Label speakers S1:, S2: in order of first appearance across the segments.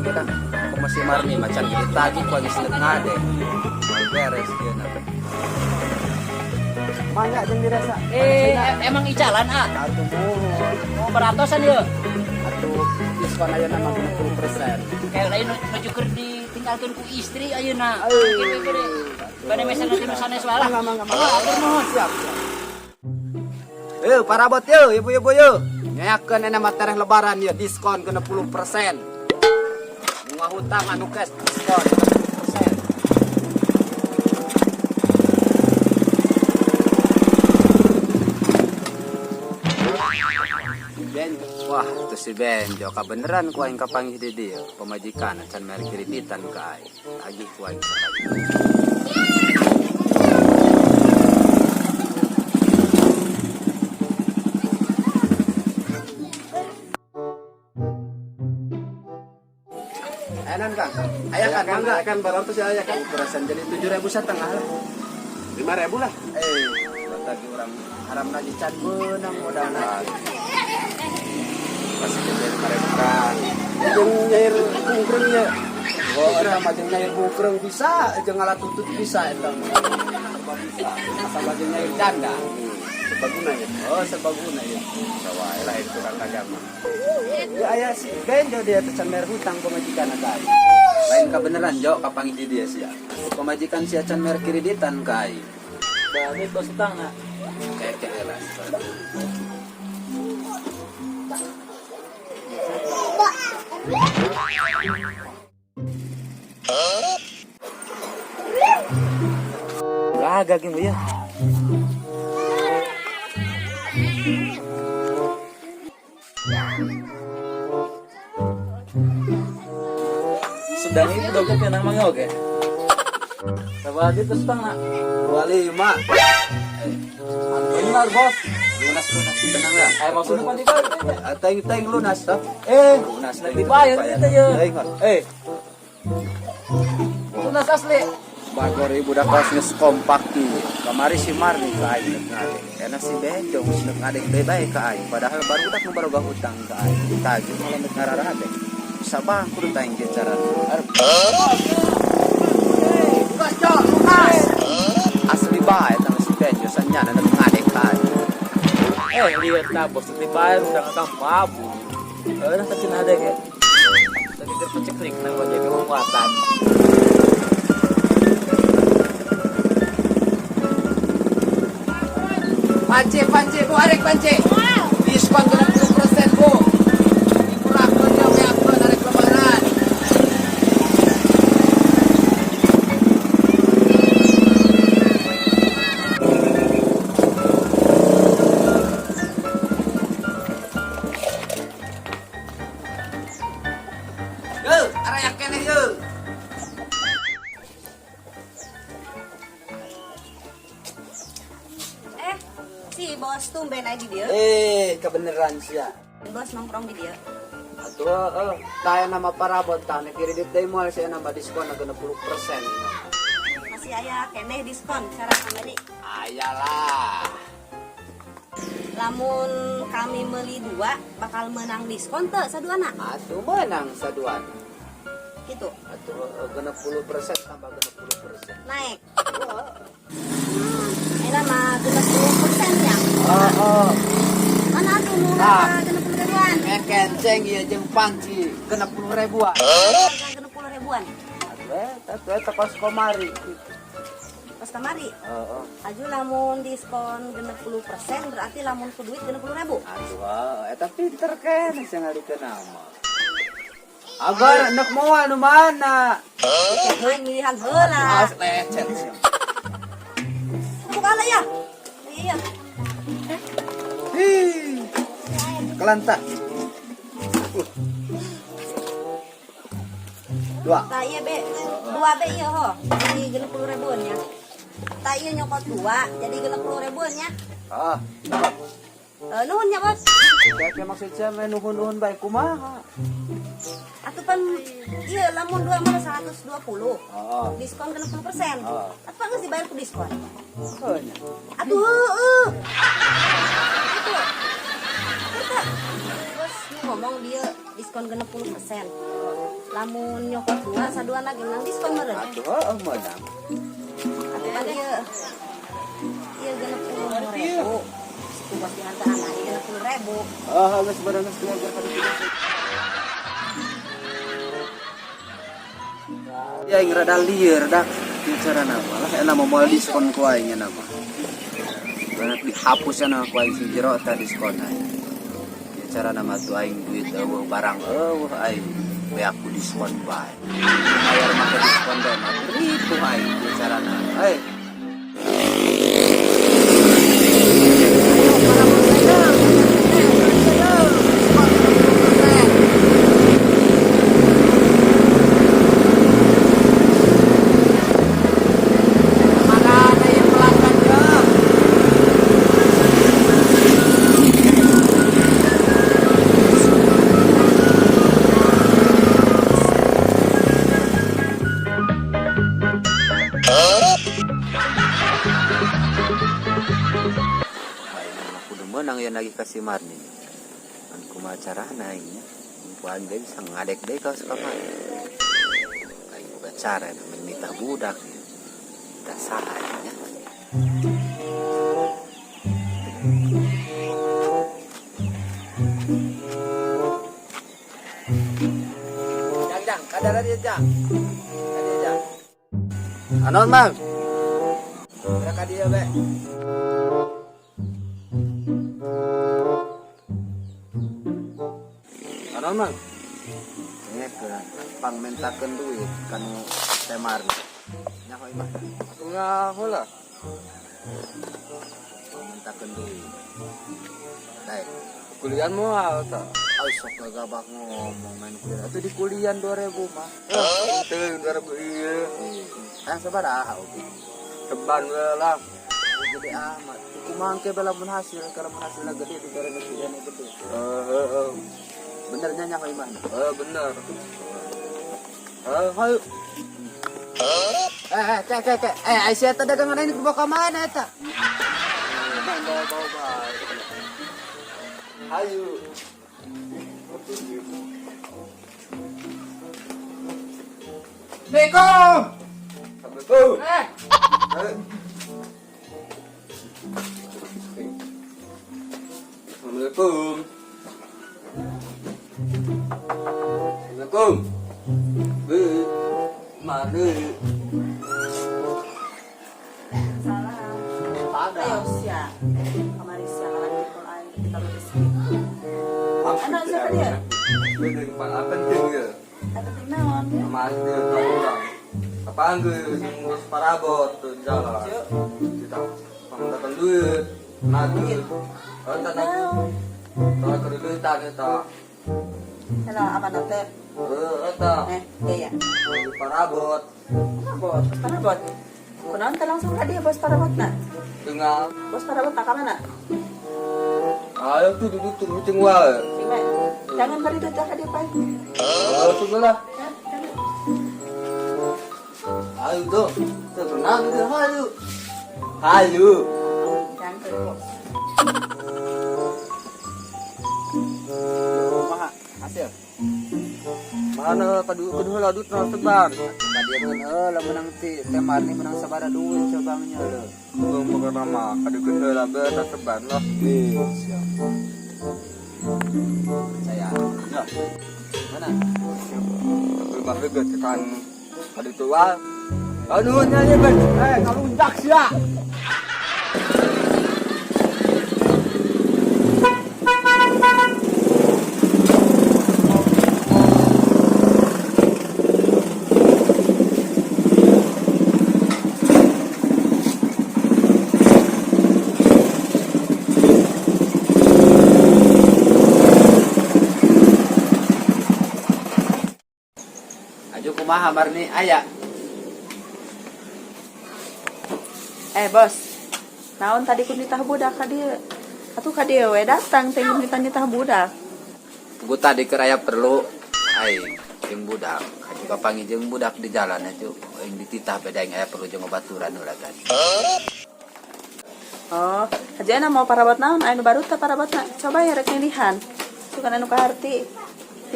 S1: kreditan kita. Aku masih marni macam ditagi ku lagi sedek ngade. Mau beres dia nak.
S2: Mangga jeung dirasa.
S3: Emang icalan
S2: Atuh mohon.
S3: mau beratosan ya?
S2: Atuh diskon aya nama 60%.
S3: Kayak lain nujuker ditinggalkan ku istri ayeuna.
S2: Euy.
S3: Gede. Bade mesen nanti sanes wae lah.
S2: Mangga.
S3: Atur nuhun.
S2: Siap. Parabot yuk, ibu-ibu yuk. Nyayakeun nama tarikh lebaran ya diskon 60%. Bunga hutang anu cash diskon 60%. Benjo. Wah, itu si Benjo beneran ku aing kapanggih di dieu pemajikan can mere kreditan ka aing. Agih ku aing sakali. Ayan kan? Ayah kan? Mangga kan barang tuh si ayah kan? Perasan jadi 7.000 setengah lah. 5.000 lah. Tadi orang haram lagi can benang modal lagi. Pasti jadi 5.000 kan. Jeung nyair bungkrengnya. Oh, eta mah jeung nyair bungkreng bisa, jeung alat tutut bisa eta mah. Bisa. Asal jeung nyair janda. Sebaguna ya. Oh, sebaguna ya. Sawae lah itu kan agama. Ya aya si Benjo dia teh can mere hutang pemajikan ka aing.
S1: Lain ka beneran Jo kapanggih di dia sia. Pemajikan sia can mere kreditan ka aing.
S3: Bade bos utang na.
S1: Kayak lah.
S2: Laga gitu ya.
S3: Sedang itu dokter yang namanya oke. Sabadi terus utang na.
S2: 25.
S3: Benar bos.
S1: Lunas tenang ya.
S3: Maksudnya apa dibayar?
S2: Teng lunas toh.
S1: Lunas teh
S3: Dibayar kita ya.
S2: Teng.
S3: Lunas asli.
S2: Bagor ibu dah kosnya kompak ki. Kamari si Marni ka aing ngade. Enak si Benjo geus ngade bae ka aing. Padahal baru udah baru gak hutang ka aing. Ditagih malah nek ngararah teh. Sabah kudu tayang ge cara. Asli bae tang si Benjo sanyana nek ngade ka aing.
S3: Lihat na bos dibayar udah ngakam babu. Nah tapi ada kayak. Tadi terpecek nang wajah kekuatan.
S2: Panci, Bu, arek panci. Diskon 20% Bu. Murahkeun ya meakeun arek lebaran. Yo, arek keneh yo.
S4: Si bos tumben aja di dia.
S2: Kebeneran sia.
S4: Bos nongkrong di dia.
S2: Atuh, taya nama parabot tane kredit deui moal saya nambah diskon 60%.
S4: Masih aya keneh diskon sekarang kembali.
S2: Ayalah.
S4: Lamun kami beli 2 bakal menang diskon teu saduana.
S2: Atuh menang saduan.
S4: Gitu.
S2: Atuh 60% tambah 60%.
S4: Naik. Enak mah 60% ya.
S2: Oh.
S4: Mana tuh murah 60 ribuan.
S2: Kenceng ieu jeung panci 60 ribuan.
S4: 60 ribuan.
S2: Atuh eta kos komari.
S4: Pas kamari.
S2: Heeh.
S4: Aju lamun diskon 60% berarti lamun ku duit 60 ribu.
S2: Atuh, eta pinter keneh sing ngalikeun nama. Agar anak moal nu mana?
S4: Heuh milihan heula.
S2: As lecet sih.
S4: Bukan ya. Iya.
S2: Kelanta. Dua.
S4: Tak iya be, 2 be iya ho. Jadi 60 ribuan ya. Tak iya nyokot 2, jadi 60 ribuan ya.
S2: Ah,
S4: Nuhun ya bos.
S2: kaya maksudnya nuhun-nuhun baik kumaha.
S4: Atuh pan iya lamun 2 mah 120.
S2: Oh.
S4: Diskon 60%.
S2: Oh.
S4: Atuh geus dibayar ku diskon.
S2: Heunya.
S4: Atuh heuh. Itu. Kita. Bos nu ngomong dia diskon 60%. lamun nyokot tua sadua lagi nang diskon meureun.
S2: Atuh menang.
S4: Tapi kan ieu 60.000. Situ bos dihantar anak 60.000.
S2: Geus barang geus keluar ka dieu. Ya yang rada liar dak cara nama lah enak mau diskon kuainya nama banget dihapus ya nama kuai si jero tadi diskon cara nama tuh aing duit barang aing be aku diskon bae bayar make diskon deh mah itu aing cara nama menang ya lagi kasih marni kan kumacara naiknya kuan deh bisa ngadek deh kau suka mah kayak buka cara meminta budak ya dasarnya jang kadar dia jang anon bang berapa dia be Mang, ini ke pang mentakan duit kanu temar. Nyaho imah. Nyaho lah. Mentakan duit. Baik. Kuliah mau ta? Ai sok gagabak ngomong main kuliah. Atuh di kuliah 2000 mah. Teu 2000 ieu. Yang sabaraha oke. Teban lah. Gede amat. Kumaha ke bala mun hasil kalau mun hasilna gede di bareng kuliah gede. Bener nyanyi kau iman? Bener. Hayu. Cek. Aisyah tadi dagangan ini dibawa ke mana eta? Bawa. Hayu. Assalamualaikum. Assalamualaikum. Assalamualaikum. Mana?
S4: Salam. Ayo sia. Kamari sia lagi kalau aing kita lulus gitu. Anak siapa dia?
S2: Bener pak penting ya.
S4: Penting naon?
S2: Mas dia orang. Apa anggur ngurus parabot tuh jalan. Kita pengadakan duit, nagih. Tanah. Tanah kerja kita.
S4: Hello, apa nanti?
S2: Eta.
S4: Iya.
S2: Parabot.
S4: Parabot. Kunaon teh langsung ka dia bos parabotna?
S2: Tengah.
S4: Bos parabotna ka mana?
S2: Ayo tuh duduk tuh cing wae.
S4: Cime. Jangan bari duit ka dia pai.
S2: Sudahlah. Ayo tuh. Tenang gitu hayu. Hayu.
S4: Jangan ke bos.
S2: Kumaha? Hasil. Mana kedua ladut na sebar. Tadi mun menang ti temar ni menang sabara duit cobangnya lo. Belum pertama kadu kedua labe ta sebar lah. Siap. Saya. Ya. Mana? Tapi bahaya kan kadu tua. Aduh nyanyi ben. Kalau undak sia. Kumaha marni aya.
S4: Bos. Naon tadi kun ditah budak ka dieu? Atuh ka dieu we datang teh ditah budak.
S1: Gue tadi keraya perlu jeung budak. Juga panggil jeung budak di jalan itu yang dititah beda yang aya perlu jeung baturan ulah kan.
S4: Oh, hajana mau parabot naon anu baru teh parabotna. Coba ya rek nilihan. Sukan anu kaharti.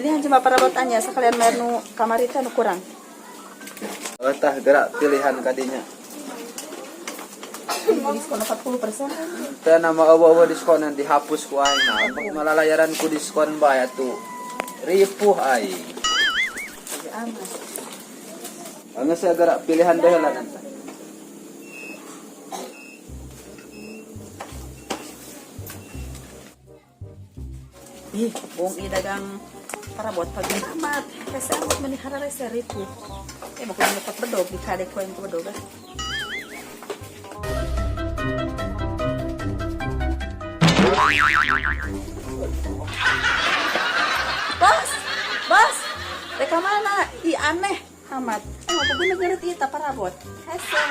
S4: Pilihan cuma perabotannya sekalian menu kamar itu anu kurang.
S1: Tah gerak pilihan kadinya.
S4: Diskon 40%.
S1: Teh nama awa-awa diskonan dihapus ku aing. Nah, malah layaran ku diskon bae atuh. Ripuh aing.
S4: Aman.
S1: Anu saya gerak pilihan deui lah nanti.
S4: Ih, bong i dagang parabot pagi amat. Kasi amat manihara rese ribu. Mau kulang lepak bedog di kade ko yang bedog. Bos, reka mana? I aneh amat. Mau aku guna-guna kita parabot. Hese,